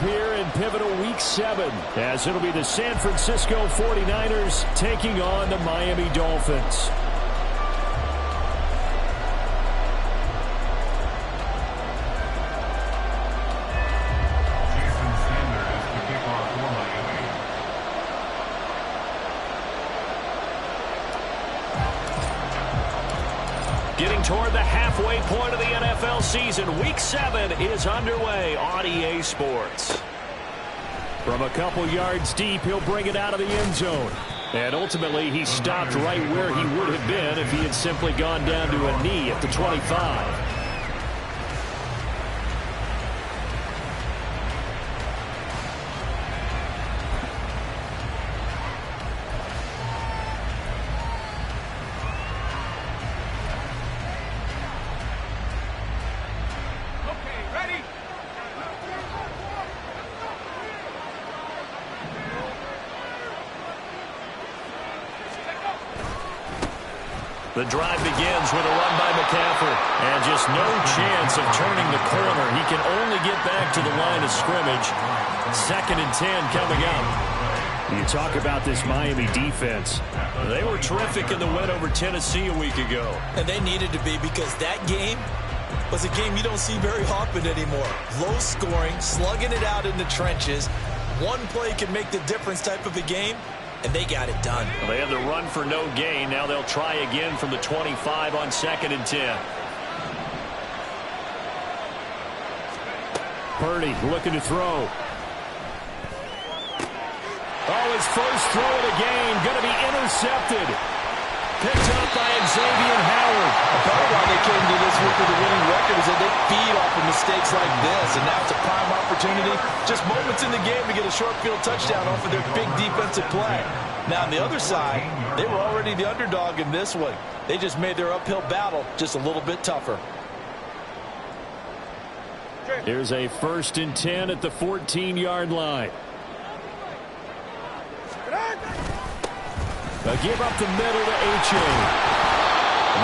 here in pivotal Week 7, as it'll be the San Francisco 49ers taking on the Miami Dolphins. Getting toward the halfway point of the NFL season, Week 7 is underway on EA Sports. From a couple yards deep, he'll bring it out of the end zone. And ultimately, he stopped right where he would have been if he had simply gone down to a knee at the 25. The drive begins with a run by McCaffrey. And just no chance of turning the corner. He can only get back to the line of scrimmage. 2nd and 10 coming up. You talk about this Miami defense. They were terrific in the win over Tennessee a week ago. And they needed to be, because that game was a game you don't see very often anymore. Low scoring, slugging it out in the trenches. One play can make the difference type of a game. And they got it done. Well, they had the run for no gain. Now they'll try again from the 25 on 2nd and 10. Purdy looking to throw. Oh, his first throw of the game going to be intercepted. Picked up by Xavier Howard. Part of why they came to this week with a winning record is that they feed off of mistakes like this, and now it's a prime opportunity. Just moments in the game to get a short field touchdown off of their big defensive play. Now, on the other side, they were already the underdog in this one. They just made their uphill battle just a little bit tougher. Here's a 1st and 10 at the 14-yard line. A give up the middle to H.A.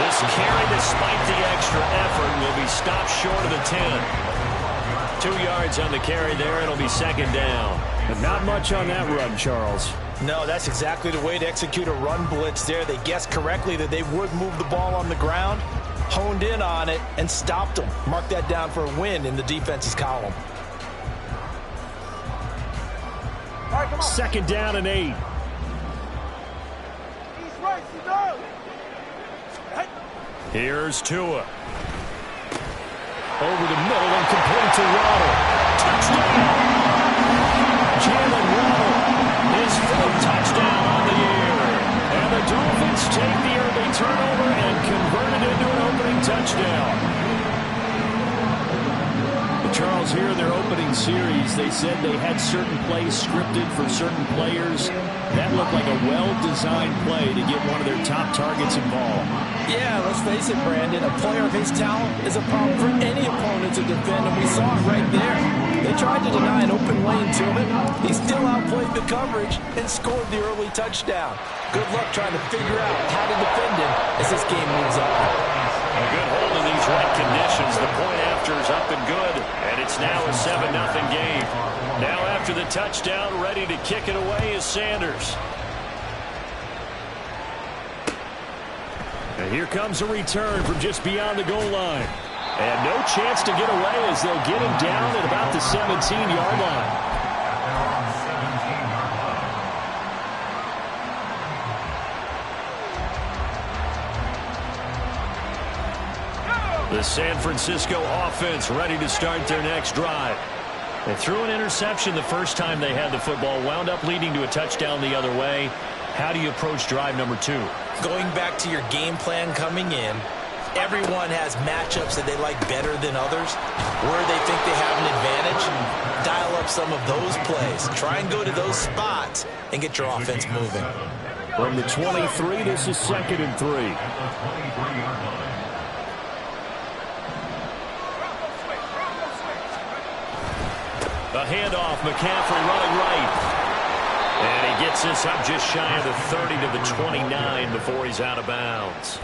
This carry, despite the extra effort, will be stopped short of the 10. 2 yards on the carry there. It'll be 2nd down. But not much on that run, Charles. No, that's exactly the way to execute a run blitz there. They guessed correctly that they would move the ball on the ground, honed in on it, and stopped them. Mark that down for a win in the defense's column. 2nd down and 8. Here's Tua. Over the middle and complete to Waddle. Touchdown! Jalen Waddle, his 4th touchdown on the year. And the Dolphins take the early turnover and convert it into an opening touchdown. Charles, here in their opening series, they said they had certain plays scripted for certain players. That looked like a well-designed play to get one of their top targets involved. Yeah, let's face it, Brandon. A player of his talent is a problem for any opponent to defend, and we saw it right there. They tried to deny an open lane to him. He still outplayed the coverage and scored the early touchdown. Good luck trying to figure out how to defend him as this game moves on. A good hold in these wet conditions. The point after is up and good, and it's now a 7-0 game. Now after the touchdown, ready to kick it away is Sanders. And here comes a return from just beyond the goal line. And no chance to get away as they'll get him down at about the 17-yard line. The San Francisco offense ready to start their next drive. They threw an interception the first time they had the football, wound up leading to a touchdown the other way. How do you approach drive number 2? Going back to your game plan coming in, everyone has matchups that they like better than others. Where they think they have an advantage, dial up some of those plays. Try and go to those spots and get your offense moving. From the 23, this is 2nd and 3. A handoff, McCaffrey running right. And he gets this up just shy of the 30 to the 29 before he's out of bounds.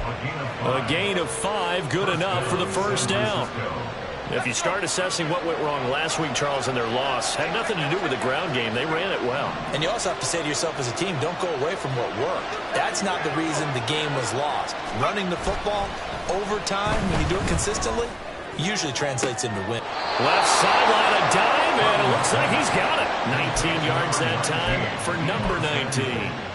A gain of 5, good enough for the first down. If you start assessing what went wrong last week, Charles, in their loss, had nothing to do with the ground game. They ran it well. And you also have to say to yourself as a team, don't go away from what worked. That's not the reason the game was lost. Running the football over time, when you do it consistently, usually translates into win. Left sideline, a dime, and it looks like he's got it. 19 yards that time for number 19.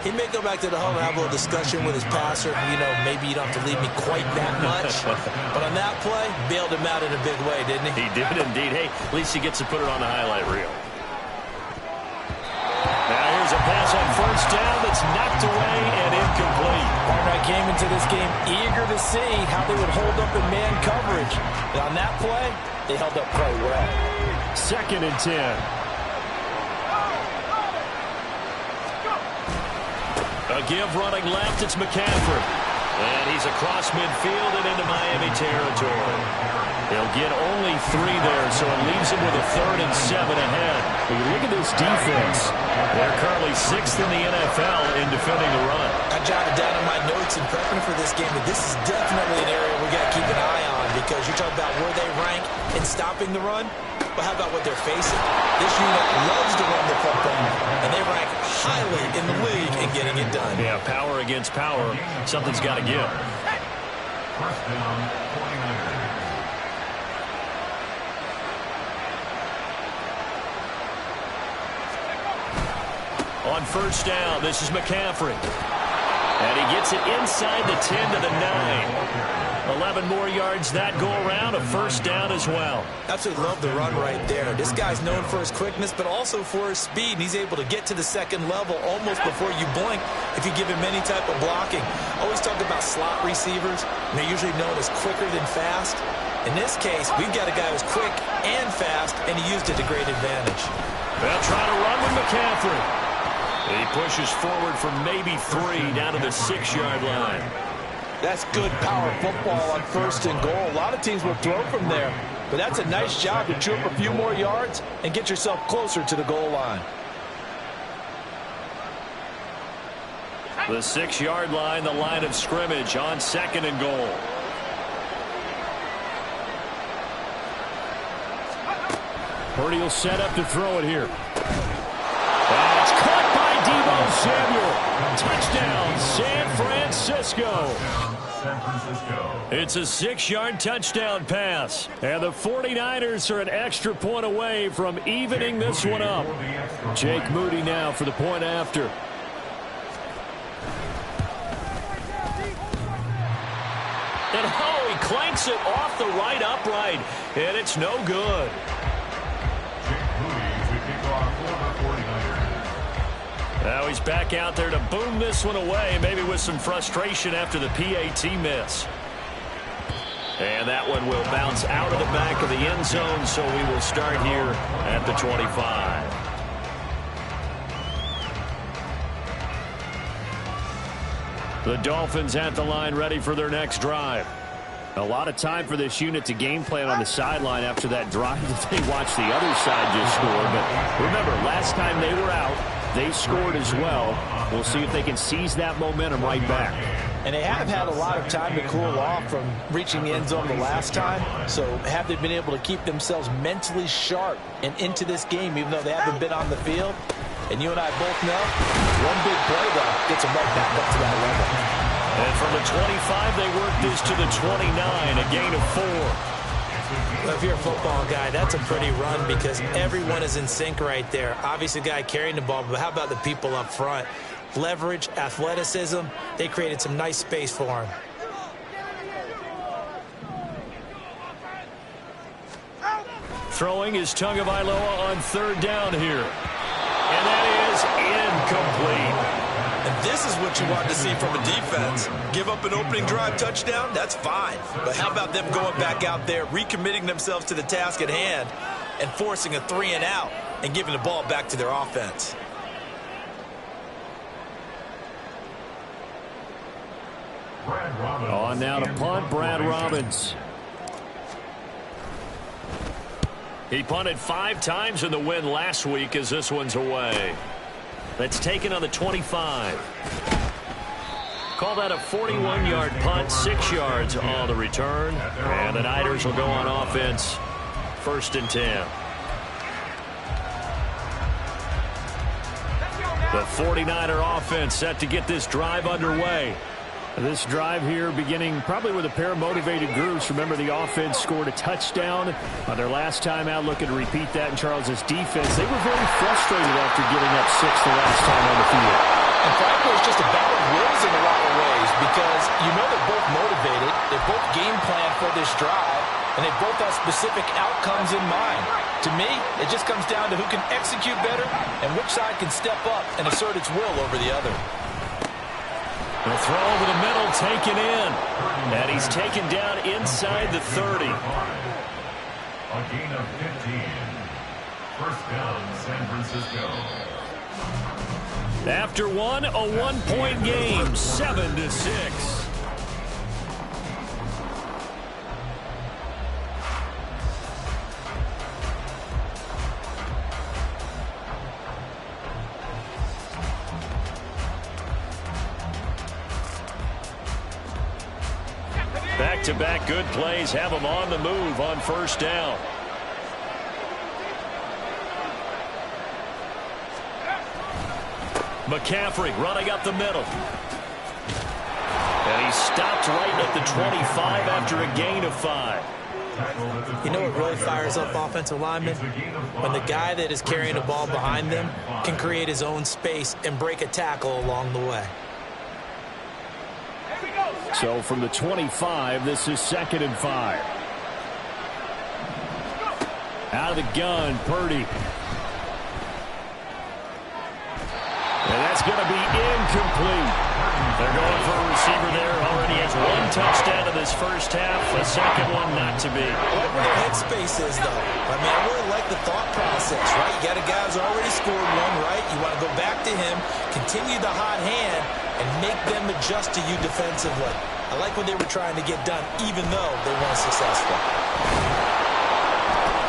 He may go back to the huddle and have a little discussion with his passer. You know, maybe you don't have to leave me quite that much. But on that play, bailed him out in a big way, didn't he? He did indeed. Hey, at least he gets to put it on the highlight reel. Now here's a pass on first down that's knocked away and incomplete. I came into this game eager to see how they would hold up in man coverage. And on that play, they held up quite well. 2nd and 10. A give running left, it's McCaffrey. And he's across midfield and into Miami territory. They'll get only 3 there, so it leaves him with a 3rd and 7 ahead. When you look at this defense, they're currently 6th in the NFL in defending the run. I jotted down in my notes in prepping for this game that this is definitely an area we got to keep an eye on, because you talk about where they rank in stopping the run. But how about what they're facing? This unit loves to run the football, and they rank highly in the league in getting it done. Yeah, power against power. Something's got to give. First down, 49ers. On first down, this is McCaffrey. And he gets it inside the 10 to the 9. 11 more yards that go around, a first down as well. Absolutely love the run right there. This guy's known for his quickness, but also for his speed. And he's able to get to the second level almost before you blink if you give him any type of blocking. Always talk about slot receivers. And they're usually known as quicker than fast. In this case, we've got a guy who's quick and fast, and he used it to great advantage. They'll try to run with McCaffrey. He pushes forward for maybe 3 down to the 6-yard line. That's good power football on 1st and goal. A lot of teams will throw from there, but that's a nice job to chew up a few more yards and get yourself closer to the goal line. The 6-yard line, the line of scrimmage on 2nd and goal. Purdy will set up to throw it here. And it's caught by Deebo Samuel. Touchdown, San Francisco. It's a 6-yard touchdown pass. And the 49ers are an extra point away from evening this one up. Jake Moody now for the point after. And oh, he clanks it off the right upright. And it's no good. Now he's back out there to boom this one away, maybe with some frustration after the PAT miss. And that one will bounce out of the back of the end zone, so we will start here at the 25. The Dolphins at the line, ready for their next drive. A lot of time for this unit to game plan on the sideline after that drive that they watched the other side just score. But remember, last time they were out, they scored as well. We'll see if they can seize that momentum right back. And they have had a lot of time to cool off from reaching the end zone the last time. So have they been able to keep themselves mentally sharp and into this game, even though they haven't been on the field? And you and I both know, one big play, though, gets them right back up to that level. And from the 25, they work this to the 29, a gain of 4. Well, if you're a football guy, that's a pretty run because everyone is in sync right there. Obviously, the guy carrying the ball, but how about the people up front? Leverage, athleticism, they created some nice space for him. Throwing is Tagovailoa on 3rd down here. And that is incomplete. And this is what you want to see from a defense. Give up an opening drive touchdown, that's fine. But how about them going back out there, recommitting themselves to the task at hand, and forcing a 3-and-out and giving the ball back to their offense? On now to punt, Brad Robbins. He punted 5 times in the win last week as this one's away. That's taken on the 25. Call that a 41-yard punt, 6 yards on the return. And the Niners will go on offense first and 10. The 49er offense set to get this drive underway. This drive here beginning probably with a pair of motivated groups. Remember, the offense scored a touchdown on their last time out, looking to repeat that in Charles's defense. They were very frustrated after giving up 6 the last time on the field. And frankly, it's just a battle of wills in a lot of ways because you know they're both motivated, they're both game planned for this drive, and they both have specific outcomes in mind. To me, it just comes down to who can execute better and which side can step up and assert its will over the other. The throw over the middle taken in. And he's taken down inside the 30. A gain of 15. First down, San Francisco. After one, a one-point game, 7-6. Back-to-back good plays have them on the move on first down. McCaffrey running up the middle. And he stopped right at the 25 after a gain of 5. You know what really fires up offensive linemen? When the guy that is carrying the ball behind them can create his own space and break a tackle along the way. So from the 25, this is 2nd and 5. Out of the gun, Purdy. And that's going to be incomplete. They're going for a receiver there. Already has 1 touchdown in this first half. A second one not to be. I like where their headspace is, though. I mean, I really like the thought process, right? You got a guy who's already scored one, right? You want to go back to him, continue the hot hand, and make them adjust to you defensively. I like what they were trying to get done, even though they weren't successful.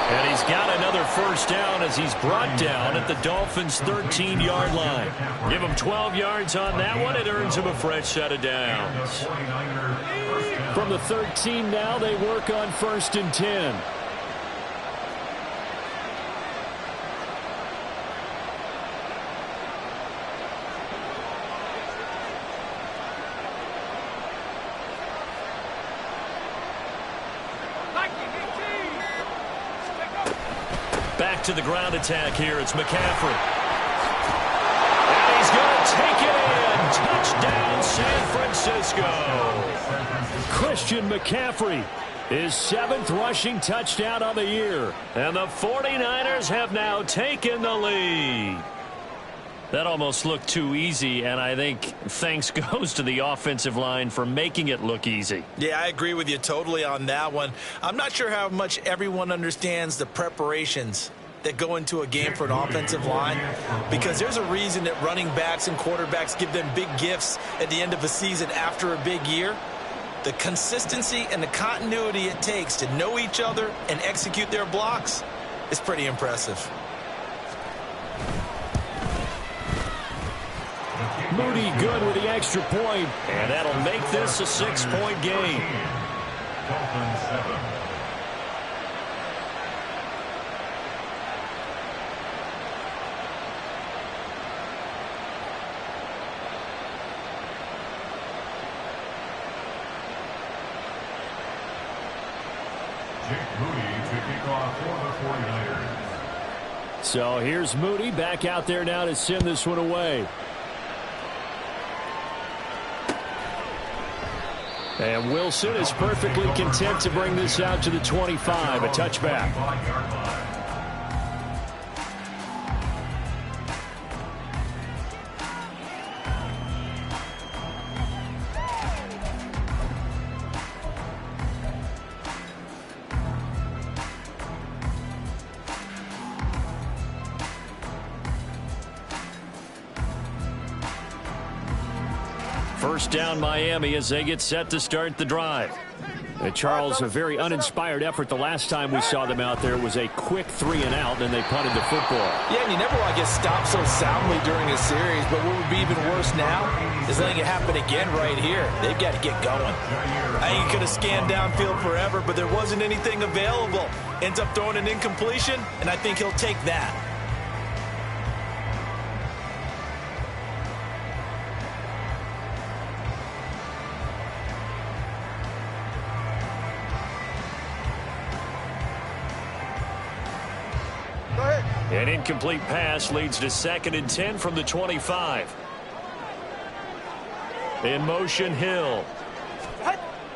And he's got another first down as he's brought down at the Dolphins' 13-yard line. Give him 12 yards on that one. It earns him a fresh set of downs. From the 13 now, they work on 1st and 10. Back to the ground attack here. It's McCaffrey. And he's going to take it in. Touchdown, San Francisco. Christian McCaffrey, his 7th rushing touchdown of the year. And the 49ers have now taken the lead. That almost looked too easy, and I think thanks goes to the offensive line for making it look easy. Yeah, I agree with you totally on that one. I'm not sure how much everyone understands the preparations that go into a game for an offensive line, because there's a reason that running backs and quarterbacks give them big gifts at the end of a season after a big year. The consistency and the continuity it takes to know each other and execute their blocks is pretty impressive. Moody good with the extra point, and that'll make this a 6-point game. Dolphins 7. Jake Moody to kick off for the 49ers. So here's Moody back out there now to send this one away. And Wilson is perfectly content to bring this out to the 25, a touchback. First down Miami as they get set to start the drive. And Charles, a very uninspired effort the last time we saw them out there. It was a quick 3 and out, and they punted the football. Yeah, and you never want to get stopped so soundly during a series, but what would be even worse now is letting it happen again right here. They've got to get going. I think he could have scanned downfield forever, but there wasn't anything available. Ends up throwing an incompletion, and I think he'll take that. An incomplete pass leads to 2nd and 10 from the 25. In motion, Hill.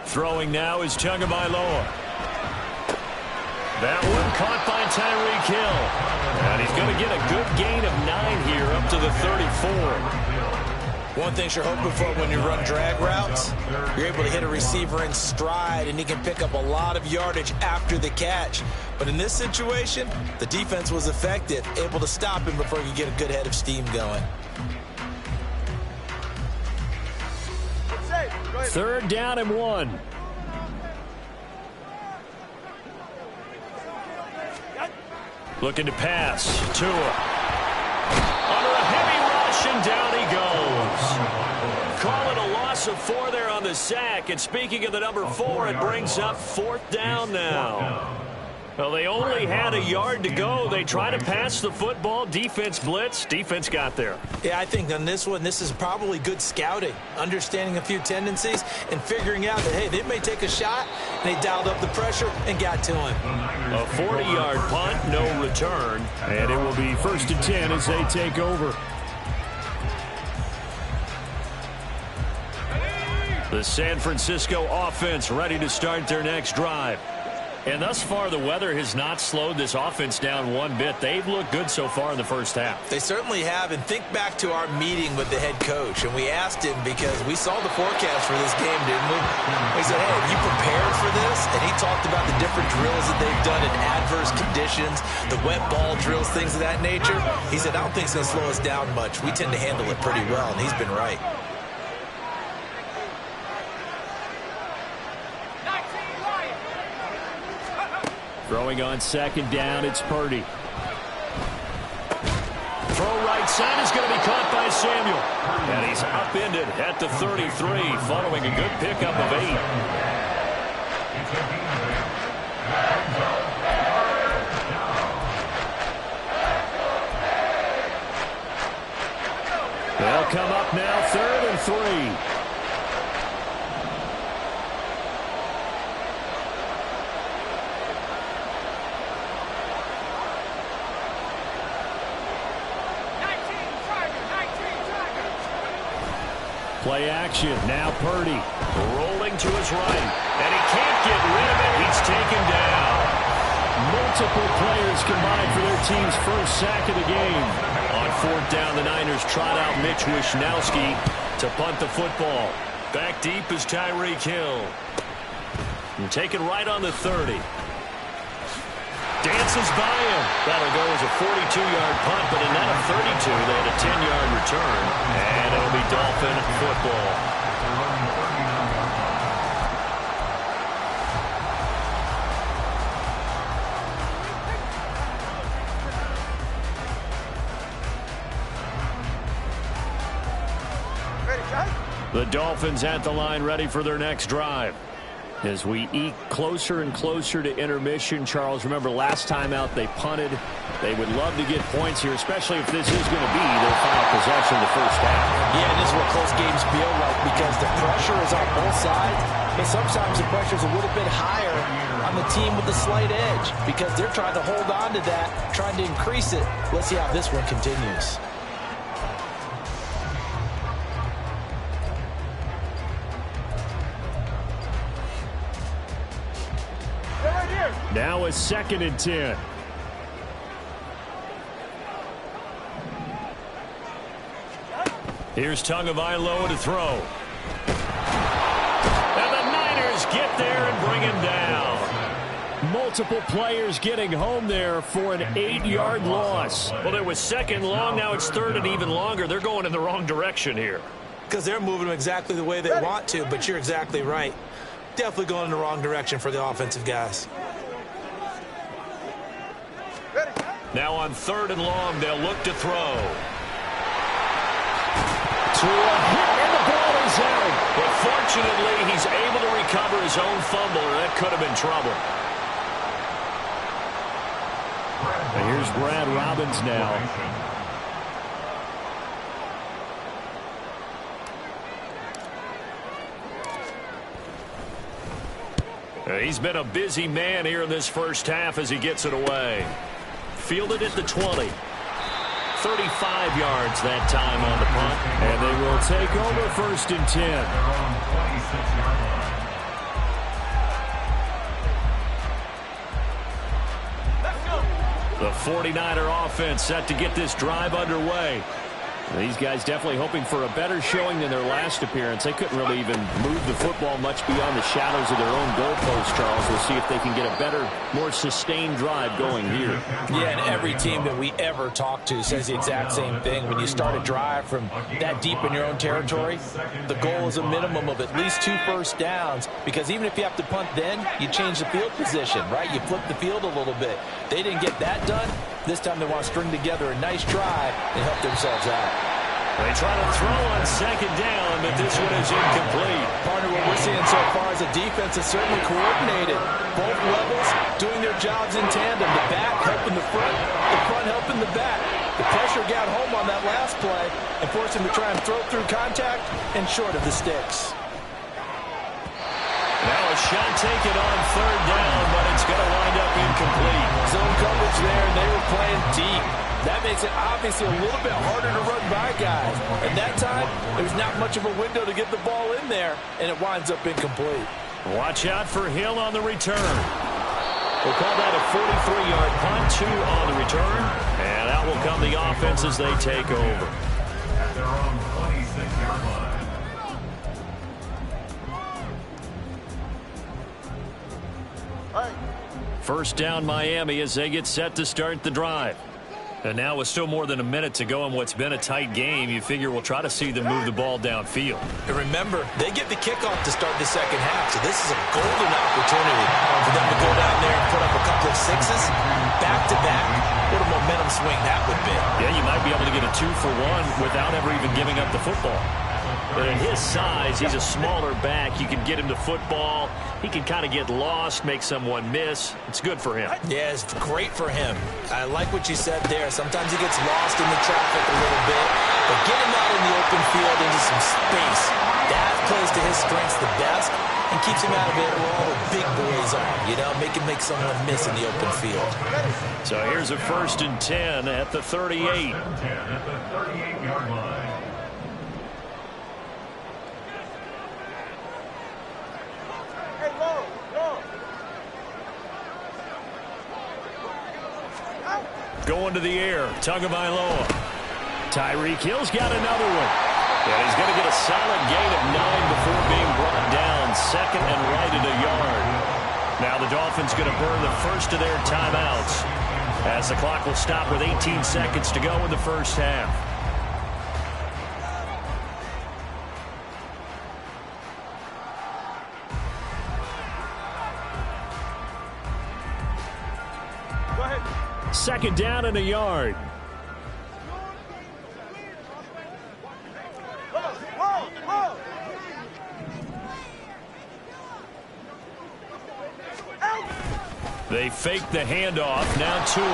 Throwing now is Tagovailoa. That one caught by Tyreek Hill. And he's going to get a good gain of 9 here up to the 34. One thing you're hoping for when you run drag routes, you're able to hit a receiver in stride, and he can pick up a lot of yardage after the catch. But in this situation, the defense was effective, able to stop him before he could get a good head of steam going. 3rd down and 1. Looking to pass. Tua. Under a heavy rush, and down he goes. Call it a loss of 4 there on the sack. And speaking of the number 4, it brings up 4th down now. Well, they only had a yard to go. They try to pass the football. Defense blitz. Defense got there. Yeah, I think on this one, this is probably good scouting, understanding a few tendencies, and figuring out that, hey, they may take a shot, and they dialed up the pressure and got to him. A 40-yard punt, no return, and it will be 1st and 10 as they take over. The San Francisco offense ready to start their next drive. And thus far, the weather has not slowed this offense down one bit. They've looked good so far in the first half. They certainly have. And think back to our meeting with the head coach. And we asked him because we saw the forecast for this game, didn't we? We said, hey, have you prepared for this? And he talked about the different drills that they've done in adverse conditions, the wet ball drills, things of that nature. He said, I don't think it's going to slow us down much. We tend to handle it pretty well, and he's been right. Throwing on 2nd down, it's Purdy. Throw right side is going to be caught by Samuel. And he's upended at the 33 following a good pickup of 8. They'll come up now 3rd and 3. Play action. Now Purdy rolling to his right. And he can't get rid of it. He's taken down. Multiple players combined for their team's first sack of the game. On 4th down, the Niners trot out Mitch Wishnowsky to punt the football. Back deep is Tyreek Hill. And taken right on the 30. Dances by him. That'll go as a 42-yard punt, but in that of 32, they had a 10-yard return. And it'll be Dolphin football. The Dolphins at the line ready for their next drive. As we eke closer and closer to intermission, Charles, remember last time out they punted. They would love to get points here, especially if this is going to be their final possession of the first half. Yeah, and this is what close games feel like because the pressure is on both sides, but sometimes the pressure is a little bit higher on the team with the slight edge because they're trying to hold on to that, trying to increase it. Let's see how this one continues. Now a 2nd and 10. Here's Tagovailoa to throw. And the Niners get there and bring him down. Multiple players getting home there for an 8-yard loss. Well, it was 2nd long. Now it's 3rd and even longer. They're going in the wrong direction here. Because they're moving them exactly the way they want to, but you're exactly right. definitely going in the wrong direction for the offensive guys. Now on 3rd and long, they'll look to throw. To a hit, and the ball is out. But fortunately, he's able to recover his own fumble, or that could have been trouble. And here's Brad Robbins now. He's been a busy man here in this first half as he gets it away. Fielded at the 20. 35 yards that time on the punt. And they will take over 1st and 10. The 49er offense set to get this drive underway. These guys definitely hoping for a better showing than their last appearance. They couldn't really even move the football much beyond the shadows of their own goalpost, Charles. We'll see if they can get a better, more sustained drive going here. Yeah, and every team that we ever talk to says the exact same thing. When you start a drive from that deep in your own territory, the goal is a minimum of at least 2 first downs, because even if you have to punt then, you change the field position, right? You flip the field a little bit. They didn't get that done. This time they want to string together a nice drive and help themselves out. They try to throw on 2nd down, but this one is incomplete. Partner, what we're seeing so far is a defense that's certainly coordinated. Both levels doing their jobs in tandem. The back helping the front helping the back. The pressure got home on that last play and forced him to try and throw through contact and short of the sticks. Now a shot taken on 3rd down, but it's going to wind up incomplete. Zone coverage there, and they were playing deep. That makes it obviously a little bit harder to run by guys. And that time, there's not much of a window to get the ball in there, and it winds up incomplete. Watch out for Hill on the return. We'll call that a 43-yard punt, 2 on the return. And out will come the offense as they take over. At their own 26-yard line. First down Miami as they get set to start the drive. And now with still more than a minute to go in what's been a tight game, you figure we'll try to see them move the ball downfield. And remember, they get the kickoff to start the second half, so this is a golden opportunity for them to go down there and put up a couple of sixes back-to-back. What a momentum swing that would be. Yeah, you might be able to get a 2-for-1 without ever even giving up the football. But at his size, he's a smaller back. You can get him to football. He can kind of get lost, make someone miss. It's good for him. Yeah, it's great for him. I like what you said there. Sometimes he gets lost in the traffic a little bit. But get him out in the open field into some space. That plays to his strengths the best and keeps him out of it where all the big boys are. You know, make someone miss in the open field. So here's a 1st and 10 at the 38. 1st and 10 at the 38-yard line. Going to the air, Tagovailoa. Tyreek Hill's got another one. And he's going to get a solid gain of 9 before being brought down. 2nd and right at a yard. Now the Dolphins going to burn the first of their timeouts as the clock will stop with 18 seconds to go in the first half. Second down and a yard. They fake the handoff. Now Tua.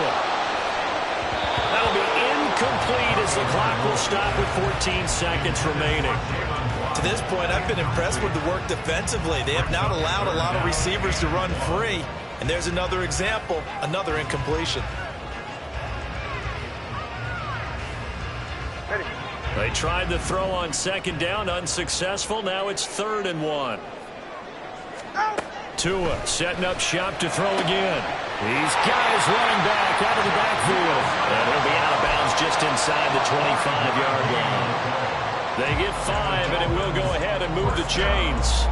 That'll be incomplete as the clock will stop with 14 seconds remaining. To this point, I've been impressed with the work defensively. They have not allowed a lot of receivers to run free. And there's another example, another incompletion. They tried the throw on 2nd down, unsuccessful. Now it's 3rd and 1. Tua setting up shop to throw again. These guys running back out of the backfield. And he'll be out of bounds just inside the 25-yard line. They get 5, and it will go ahead and move the chains.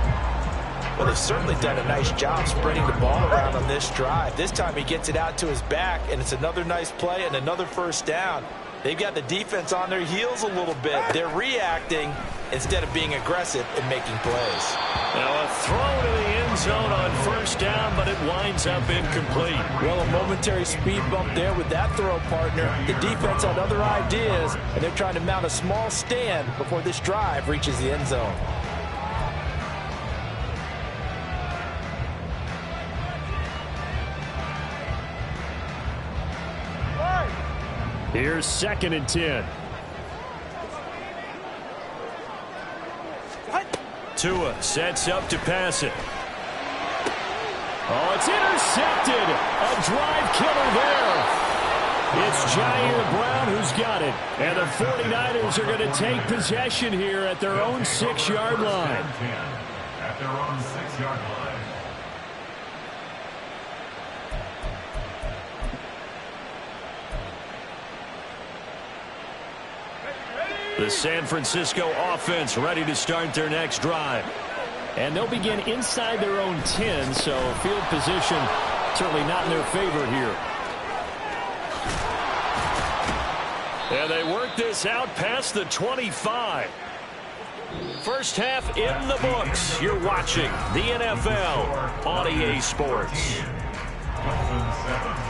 Well, they've certainly done a nice job spreading the ball around on this drive. This time he gets it out to his back, and it's another nice play and another first down. They've got the defense on their heels a little bit. They're reacting instead of being aggressive and making plays. Now a throw to the end zone on first down, but it winds up incomplete. Well, a momentary speed bump there with that throw, partner. The defense had other ideas, and they're trying to mount a small stand before this drive reaches the end zone. Here's 2nd and 10. Tua sets up to pass it. Oh, it's intercepted. A drive killer there. It's Jair Brown who's got it. And the 49ers are going to take possession here at their own 6-yard line. At their own 6-yard line. The San Francisco offense ready to start their next drive. And they'll begin inside their own 10, so field position certainly not in their favor here. And they work this out past the 25. First half in the books. You're watching the NFL on EA Sports. Dolphins 7.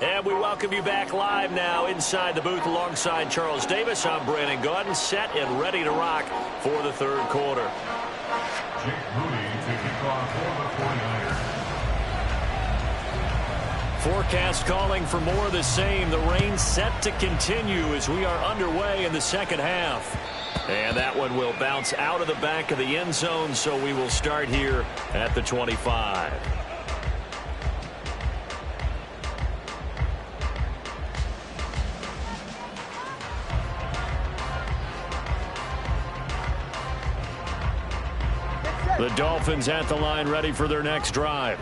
And we welcome you back live now inside the booth alongside Charles Davis. I'm Brandon Gaudin, set and ready to rock for the third quarter. Jake Moody to kick off for the 49ers. Forecast calling for more of the same. The rain set to continue as we are underway in the second half. And that one will bounce out of the back of the end zone, so we will start here at the 25. The Dolphins at the line ready for their next drive.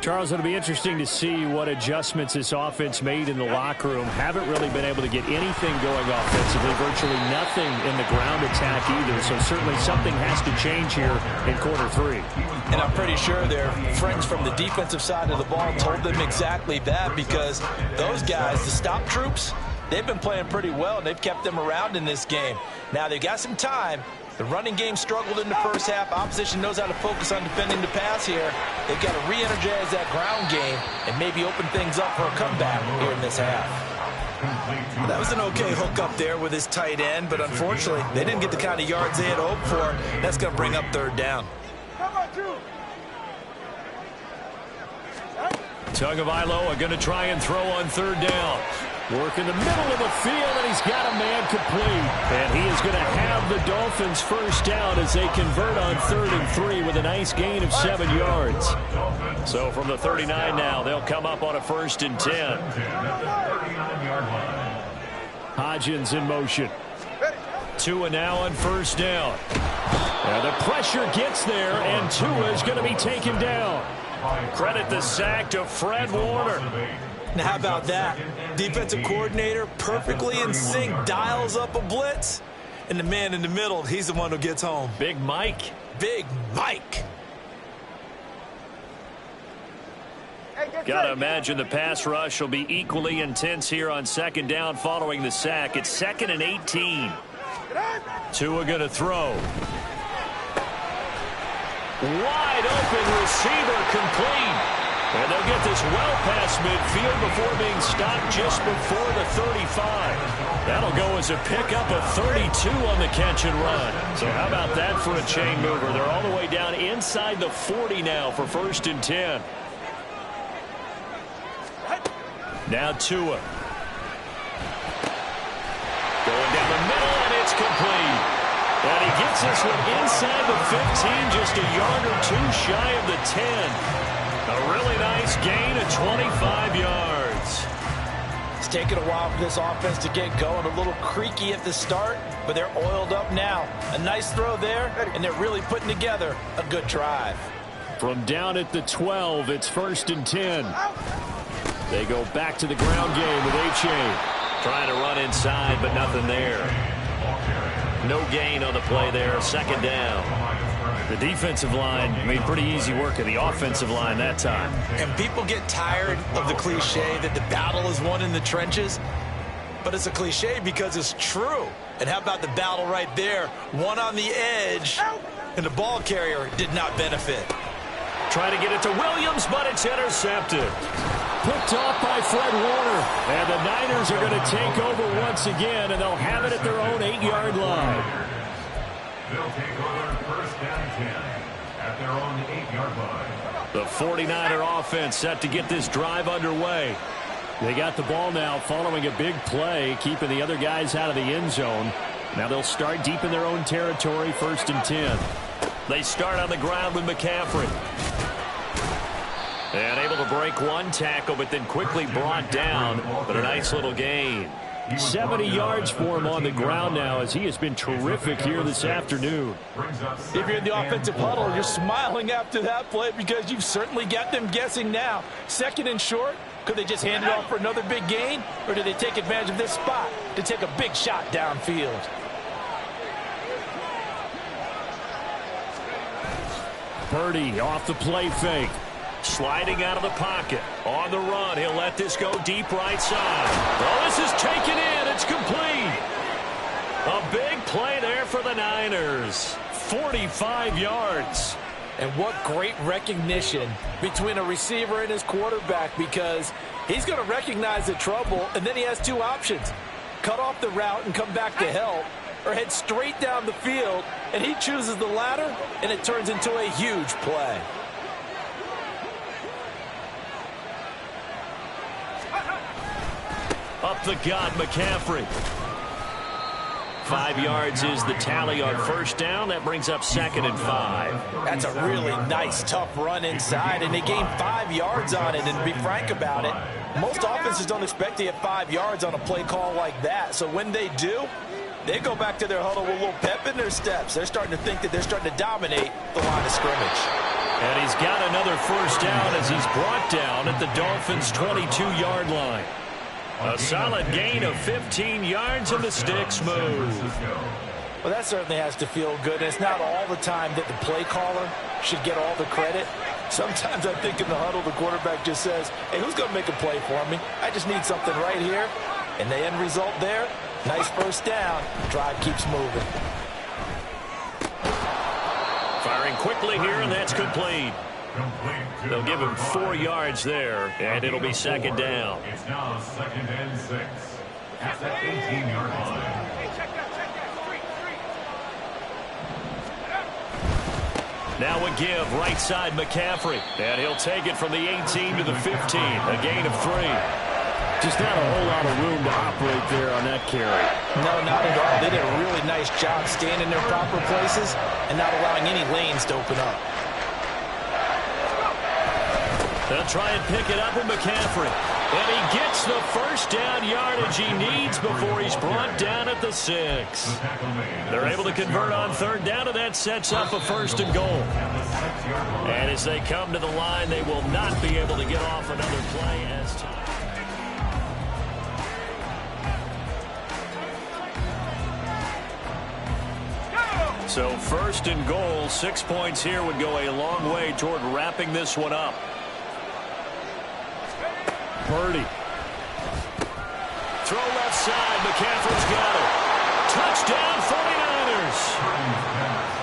Charles, it'll be interesting to see what adjustments this offense made in the locker room. Haven't really been able to get anything going offensively. Virtually nothing in the ground attack either. So certainly something has to change here in quarter 3. And I'm pretty sure their friends from the defensive side of the ball told them exactly that, because those guys, the stop troops, they've been playing pretty well, and they've kept them around in this game. Now, they've got some time. The running game struggled in the first half. Opposition knows how to focus on defending the pass here. They've got to re-energize that ground game and maybe open things up for a comeback here in this half. That was an okay hook up there with his tight end, but unfortunately, they didn't get the kind of yards they had hoped for. That's going to bring up third down. Tagovailoa are going to try and throw on third down. Work in the middle of the field, and he's got a man complete. And he is going to have the Dolphins first down as they convert on 3rd and 3 with a nice gain of 7 yards. So from the 39 now, they'll come up on a 1st and 10. Hodgins in motion. Tua now on first down. Now the pressure gets there, and Tua is going to be taken down. Credit the sack to Fred Warner. Now, how about that? Defensive coordinator perfectly in sync, dials up a blitz, and the man in the middle, he's the one who gets home. Big Mike. Big Mike. Got to imagine the pass rush will be equally intense here on 2nd down following the sack. It's 2nd and 18. Tua going to throw. Wide open receiver complete. And they'll get this well past midfield before being stopped just before the 35. That'll go as a pickup of 32 on the catch and run. So how about that for a chain mover? They're all the way down inside the 40 now for 1st and 10. Now Tua. Going down the middle, and it's complete. And he gets this one inside the 15, just a yard or two shy of the 10. A really nice gain of 25 yards. It's taken a while for this offense to get going. A little creaky at the start, but they're oiled up now. A nice throw there, and they're really putting together a good drive. From down at the 12, it's 1st and 10. They go back to the ground game with H.A. Trying to run inside, but nothing there. no gain on the play there. Second down. The defensive line made pretty easy work of the offensive line that time. And people get tired of the cliche that the battle is won in the trenches. But it's a cliche because it's true. And how about the battle right there? One on the edge, and the ball carrier did not benefit. Trying to get it to Williams, but it's intercepted. Picked off by Fred Warner. And the Niners are going to take over once again, and they'll have it at their own 8-yard line. They'll take over first down 10 at their own 8-yard line. The 49er offense set to get this drive underway. They got the ball now following a big play, keeping the other guys out of the end zone. Now they'll start deep in their own territory, 1st and 10. They start on the ground with McCaffrey. And able to break one tackle, but then quickly brought down. But a nice little gain. 70 yards for him on the ground now, as he has been terrific here this afternoon. If you're in the offensive huddle, you're smiling after that play because you've certainly got them guessing now. 2nd and short, could they just hand it off for another big gain? Or do they take advantage of this spot to take a big shot downfield? Purdy off the play fake. Sliding out of the pocket. On the run, he'll let this go deep right side. Oh, this is taken in. It's complete. A big play there for the Niners. 45 yards. And what great recognition between a receiver and his quarterback, because he's going to recognize the trouble, and then he has two options. Cut off the route and come back to help, or head straight down the field, and he chooses the latter, and it turns into a huge play. Up the gut, McCaffrey. 5 yards is the tally on first down. That brings up 2nd and 5. That's a really nice, tough run inside, and they gained 5 yards on it. And to be frank about it, most offenses don't expect to get 5 yards on a play call like that. So when they do, they go back to their huddle with a little pep in their steps. They're starting to think that they're starting to dominate the line of scrimmage. And he's got another first down as he's brought down at the Dolphins' 22-yard line. A solid gain of 15 yards, and the sticks move. Well, that certainly has to feel good. And it's not all the time that the play caller should get all the credit. Sometimes I think in the huddle, the quarterback just says, hey, who's going to make a play for me? I just need something right here. And the end result there, nice first down. Drive keeps moving. Firing quickly here, and that's complete. They'll give him 4 yards there, and it'll be 2nd down. It's now 2nd and 6 at the 18-yard line. Now a give, right side McCaffrey. And he'll take it from the 18 to the 15, a gain of 3. Just not a whole lot of room to operate there on that carry. No, not at all. They did a really nice job staying in their proper places and not allowing any lanes to open up. They'll try and pick it up with McCaffrey. And he gets the first down yardage he needs before he's brought down at the 6. They're able to convert on 3rd down, and that sets up a 1st and goal. And as they come to the line, they will not be able to get off another play as time. So 1st and goal, 6 points here would go a long way toward wrapping this one up. Purdy. Throw left side. McCaffrey's got it. Touchdown 49ers.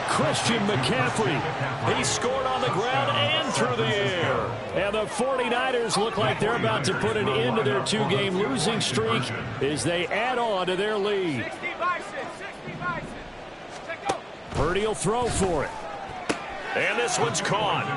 Christian McCaffrey. He scored on the ground and through the air. And the 49ers look like they're about to put an end to their 2-game losing streak as they add on to their lead. Purdy will throw for it. And this one's caught.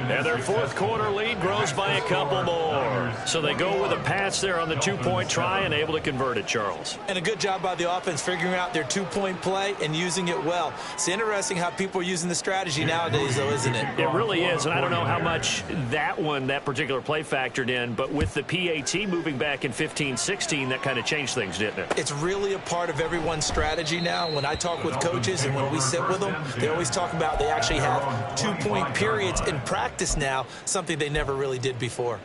And their 4th quarter lead grows by a couple more. So they go with a pass there on the 2-point try and able to convert it, Charles. And a good job by the offense figuring out their 2-point play and using it well. It's interesting how people are using the strategy nowadays, though, isn't it? It really is, and I don't know how much that particular play factored in, but with the PAT moving back in 15-16, that kind of changed things, didn't it? It's really a part of everyone's strategy now. When I talk with coaches and when we sit with them, they always talk about they actually have 2-point periods in practice now, something they never really did before.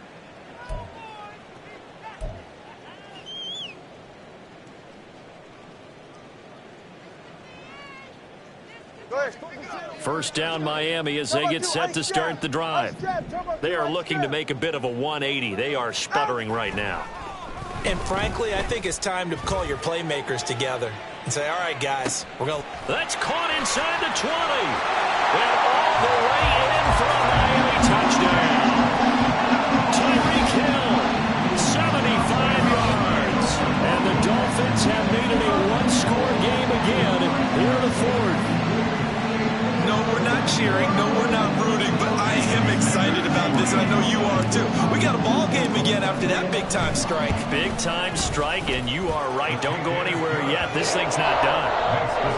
First down Miami as they get set to start the drive. They are looking to make a bit of a 180. They are sputtering right now. And frankly, I think it's time to call your playmakers together and say, all right, guys, we're going to... That's caught inside the 20. And all the way in for a Miami touchdown. Tyreek Hill, 75 yards. And the Dolphins have made it a one-score game again here in the fourth. No, we're not cheering. No, we're not rooting. But I am excited about this, and I know you are too. We got a ball game again after that big-time strike. Big-time strike, and you are right. Don't go anywhere yet. This thing's not done.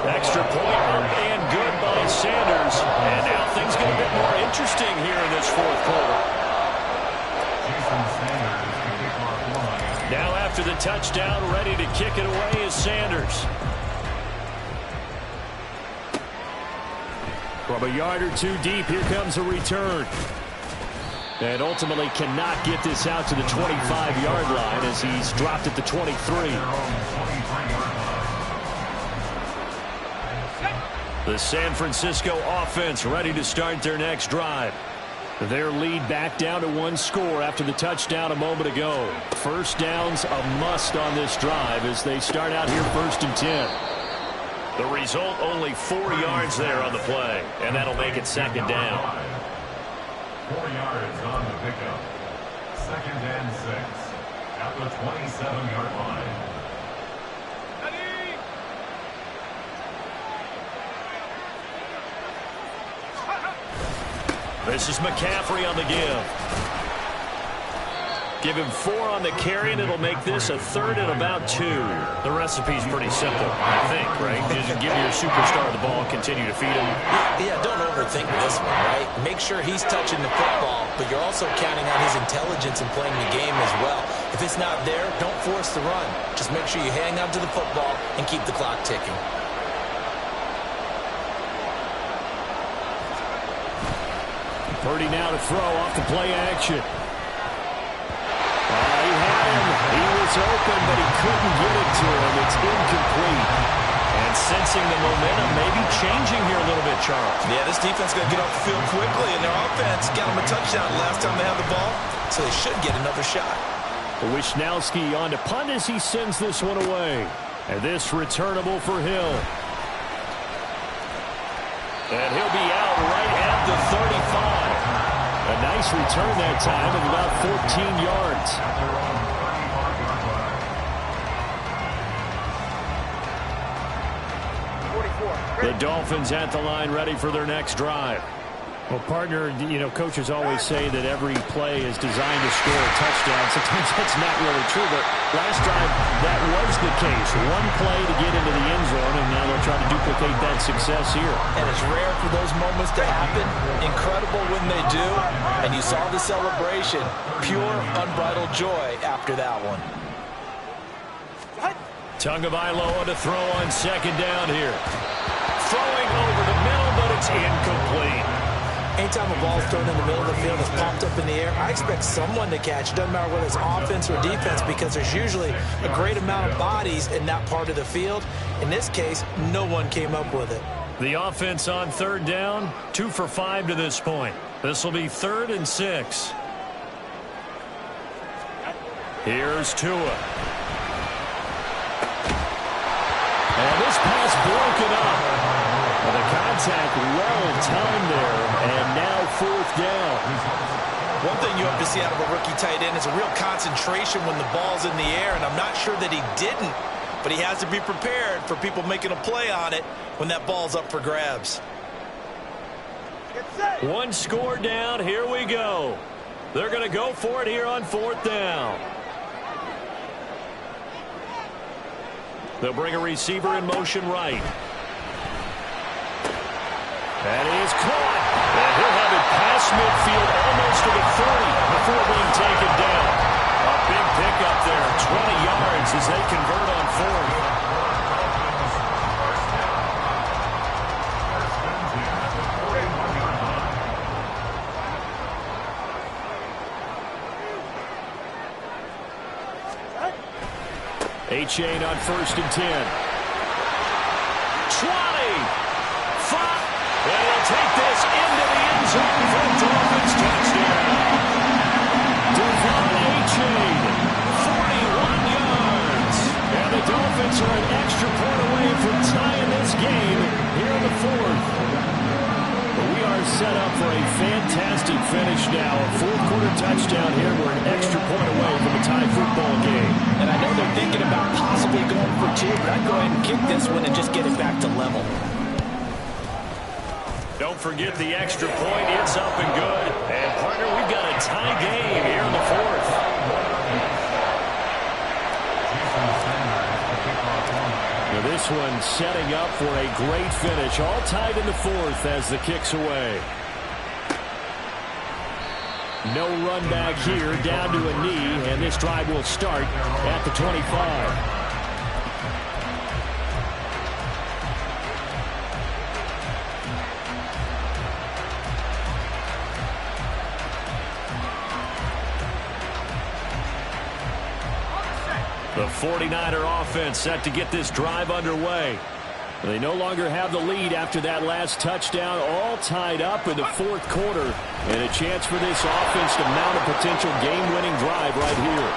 Extra point up and good by Sanders. And now things get a bit more interesting here in this fourth quarter. Now after the touchdown, ready to kick it away is Sanders. From a yard or two deep, here comes a return. And ultimately cannot get this out to the 25-yard line as he's dropped at the 23. The San Francisco offense ready to start their next drive. Their lead back down to one score after the touchdown a moment ago. First down's a must on this drive as they start out here 1st and 10. The result, only 4 yards there on the play, and that'll make it second down. 4 yards on the pickup. 2nd and 6 at the 27-yard line. This is McCaffrey on the give. Give him 4 on the carry, and it'll make this a 3rd and about 2. The recipe's pretty simple, I think, right? Just give your superstar the ball, continue to feed him. Yeah, don't overthink this one, right? Make sure he's touching the football, but you're also counting on his intelligence in playing the game as well. If it's not there, don't force the run. Just make sure you hang on to the football and keep the clock ticking. Purdy now to throw off the play action. He had him. He was open, but he couldn't get it to him. It's incomplete. And sensing the momentum maybe changing here a little bit, Charles. Yeah, this defense is going to get off the field quickly, and their offense got them a touchdown last time they had the ball, so they should get another shot. Wishnowski on to punt as he sends this one away. And this returnable for Hill. And he'll be out right at the 35. A nice return that time of about 14 yards. The Dolphins at the line ready for their next drive. Well, partner, you know, coaches always say that every play is designed to score a touchdown. Sometimes that's not really true, but last drive that was the case. One play to get into the end zone, and now they'll try to duplicate that success here. And it's rare for those moments to happen. Incredible when they do. And you saw the celebration. Pure, unbridled joy after that one. Tagovailoa to throw on second down here. Throwing over the middle, but it's incomplete. Anytime a ball's thrown in the middle of the field, it's popped up in the air, I expect someone to catch. It doesn't matter whether it's offense or defense, because there's usually a great amount of bodies in that part of the field. In this case, no one came up with it. The offense on third down, 2 for 5 to this point. This will be 3rd and 6. Here's Tua. And this pass broken up. The contact well timed there, and now 4th down. One thing you have to see out of a rookie tight end is a real concentration when the ball's in the air, and I'm not sure that he didn't, but he has to be prepared for people making a play on it when that ball's up for grabs. One score down, here we go. They're going to go for it here on 4th down. They'll bring a receiver in motion right. That is caught. And he'll have it past midfield almost to the 30 before being taken down. A big pickup there, 20 yards as they convert on 4th. Achane on 1st and 10. 20. 5. up for a Dolphins touchdown. Devon A-Chain, 41 yards. And the Dolphins are an extra point away from tying this game here in the fourth. But we are set up for a fantastic finish now. A fourth-quarter touchdown here. We're an extra point away from a tie football game. And I know they're thinking about possibly going for two, but I'd go ahead and kick this one and just get it back to level. Don't forget the extra point. It's up and good. And, partner, we've got a tie game here in the fourth. Now this one setting up for a great finish. All tied in the fourth as the kick's away. No run back here, down to a knee, and this drive will start at the 25. The 49er offense set to get this drive underway. They no longer have the lead after that last touchdown, all tied up in the fourth quarter, and a chance for this offense to mount a potential game-winning drive right here.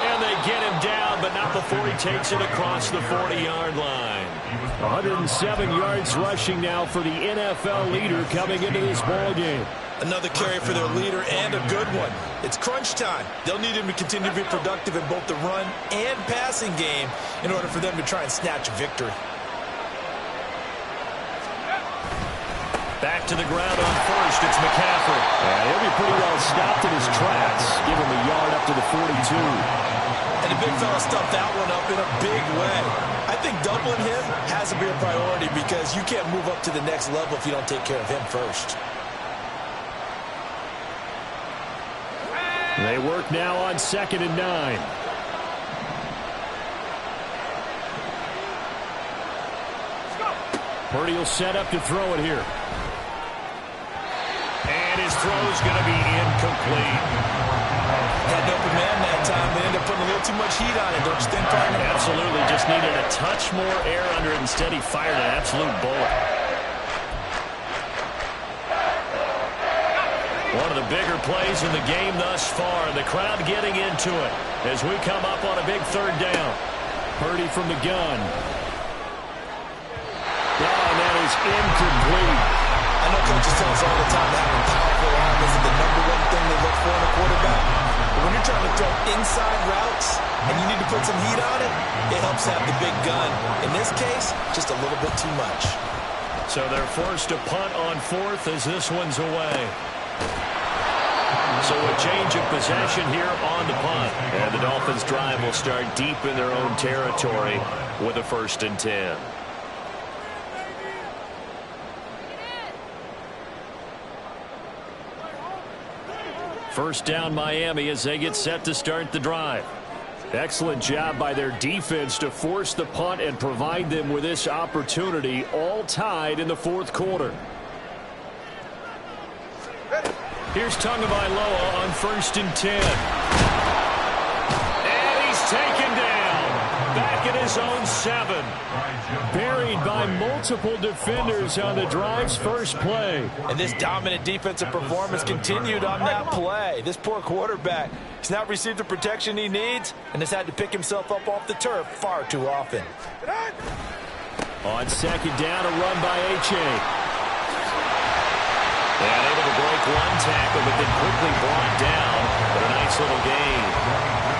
And they get him down, but not before he takes it across the 40-yard line. 107 yards rushing now for the NFL leader coming into this ball game. Another carry for their leader, and a good one. It's crunch time. They'll need him to continue to be productive in both the run and passing game in order for them to try and snatch a victory. Back to the ground on first. It's McCaffrey. And he'll be pretty well stopped in his tracks. Give him a yard up to the 42. And the big fella stuffed that one up in a big way. I think doubling him has to be a priority because you can't move up to the next level if you don't take care of him first. They work now on 2nd and 9. Purdy will set up to throw it here. And his throw's going to be incomplete. Had an open man that time. They ended up putting a little too much heat on it, don't you think, partner? Absolutely. Just needed a touch more air under it. Instead, he fired an absolute bullet. One of the bigger plays in the game thus far. The crowd getting into it as we come up on a big third down. Purdy from the gun. Oh, and that is incomplete. I know coaches tell us all the time that having powerful arm isn't the #1 thing they look for in a quarterback. But when you're trying to throw inside routes and you need to put some heat on it, it helps have the big gun. In this case, just a little bit too much. So they're forced to punt on fourth as this one's away. So a change of possession here on the punt. And the Dolphins drive will start deep in their own territory with a 1st and 10. First down Miami as they get set to start the drive. Excellent job by their defense to force the punt and provide them with this opportunity, all tied in the fourth quarter. Here's Tagovailoa on 1st and 10. And he's taken down. Back at his own 7. Buried by multiple defenders on the drive's first play. And this dominant defensive performance continued on that play. This poor quarterback has not received the protection he needs and has had to pick himself up off the turf far too often. On 2nd down, a run by A-Chain. And able to break one tackle, but then quickly brought down. But a nice little gain.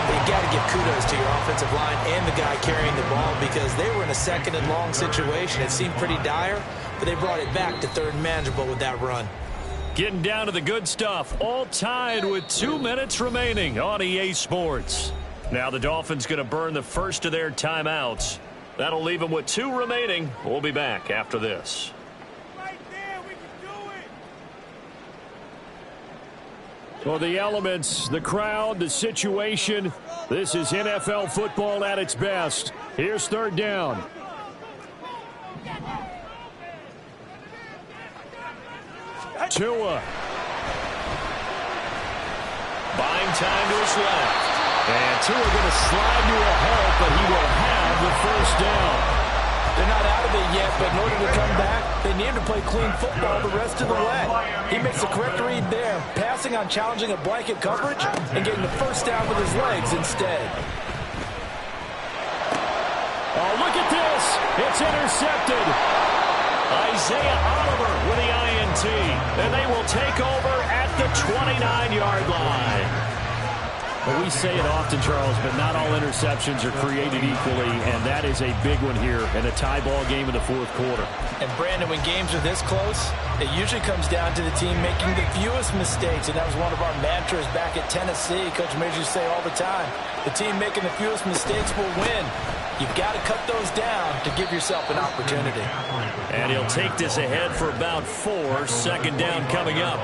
You got to give kudos to your offensive line and the guy carrying the ball because they were in a 2nd and long situation. It seemed pretty dire, but they brought it back to 3rd and manageable with that run. Getting down to the good stuff. All tied with 2 minutes remaining on EA Sports. Now the Dolphins going to burn the first of their timeouts. That'll leave them with 2 remaining. We'll be back after this. Well, the elements, the crowd, the situation. This is NFL football at its best. Here's 3rd down. Tua. Buying time to his left. And Tua going to slide to a halt, but he will have the 1st down. They're not out of it yet, but in order to come back, they need to play clean football the rest of the way. He makes the correct read there, passing on challenging a blanket coverage and getting the first down with his legs instead. Oh, look at this. It's intercepted. Isaiah Oliver with the INT. And they will take over at the 29-yard line. Well, we say it often, Charles, but not all interceptions are created equally, and that is a big one here in a tie ball game in the fourth quarter. And, Brandon, when games are this close, it usually comes down to the team making the fewest mistakes, and that was one of our mantras back at Tennessee. Coach Major used to say all the time, the team making the fewest mistakes will win. You've got to cut those down to give yourself an opportunity. And he'll take this ahead for about 4. Second down coming up.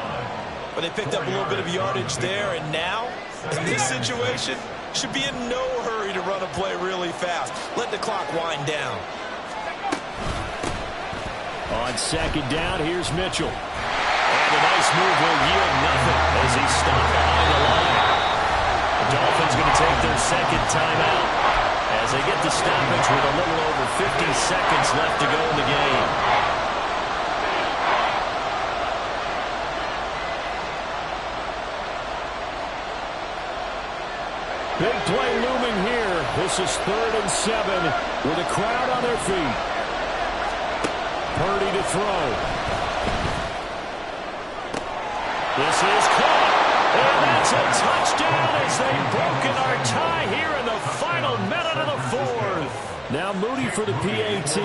But they picked up a little bit of yardage there, and now, in this situation, should be in no hurry to run a play really fast. Let the clock wind down. On second down, here's Mitchell. And a nice move will yield nothing as he's stopped behind the line. The Dolphins going to take their second timeout as they get the stoppage with a little over 50 seconds left to go in the game. Big play looming here. This is 3rd and 7 with a crowd on their feet. Purdy to throw. This is caught. And that's a touchdown as they've broken our tie here in the final minute of the fourth. Now Moody for the PAT.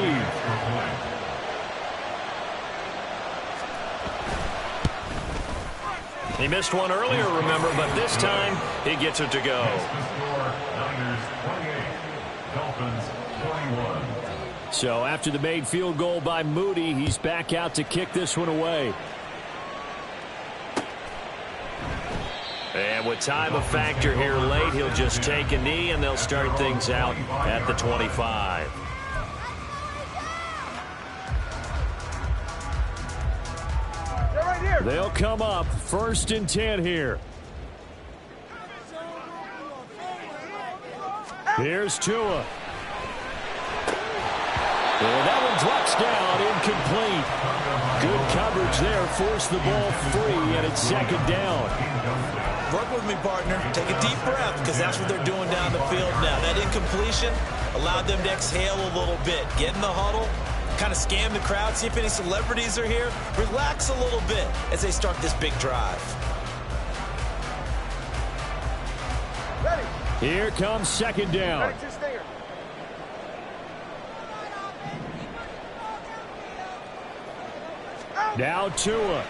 He missed one earlier, remember, but this time he gets it to go. So after the made field goal by Moody, he's back out to kick this one away. And with time a factor here late, he'll just take a knee and they'll start things out at the 25. They'll come up 1st and 10 here. Here's Tua. And that one drops down, incomplete. Good coverage there, forced the ball free, and it's second down. Work with me, partner. Take a deep breath, because that's what they're doing down the field now. That incompletion allowed them to exhale a little bit. Get in the huddle, kind of scan the crowd, see if any celebrities are here. Relax a little bit as they start this big drive. Here comes second down. Now Tua.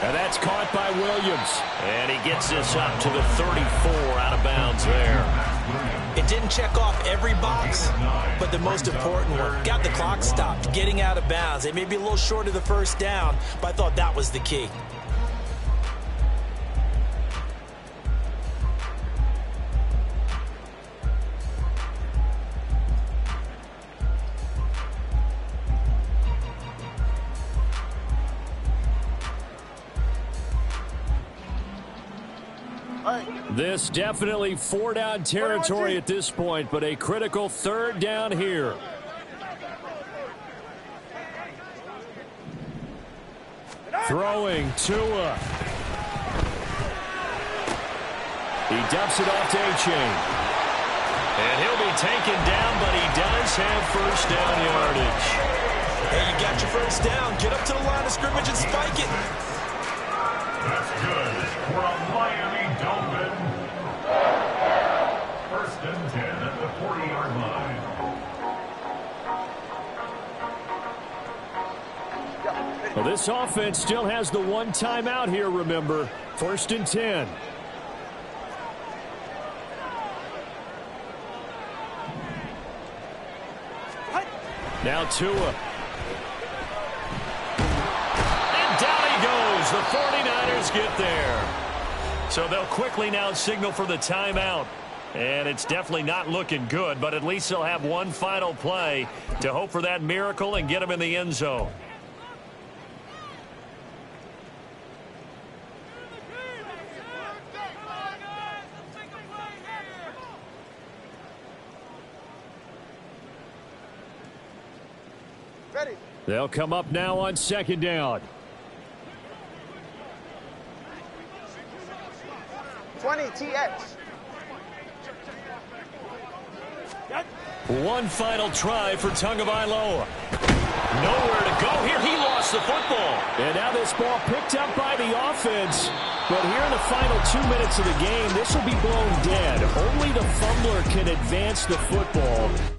And that's caught by Williams. And he gets this up to the 34 out of bounds there. It didn't check off every box, but the most important one. Got the clock stopped, getting out of bounds. They may be a little short of the first down, but I thought that was the key. This definitely 4-down territory at this point, but a critical 3rd down here. Throwing Tua. He dumps it off to A-Chain. And he'll be taken down, but he does have first down yardage. Hey, you got your first down. Get up to the line of scrimmage and spike it. That's good for a Miami Dolphin. 1st and 10 at the 40-yard line. Well, this offense still has the one timeout here, remember. 1st and 10. Now Tua. And down he goes. The 49ers get there. So they'll quickly now signal for the timeout. And it's definitely not looking good, but at least they'll have one final play to hope for that miracle and get them in the end zone. They'll come up now on second down. 20 TX. One final try for Tagovailoa. Nowhere to go here. He lost the football. And now this ball picked up by the offense. But here in the final 2 minutes of the game, this will be blown dead. Only the fumbler can advance the football.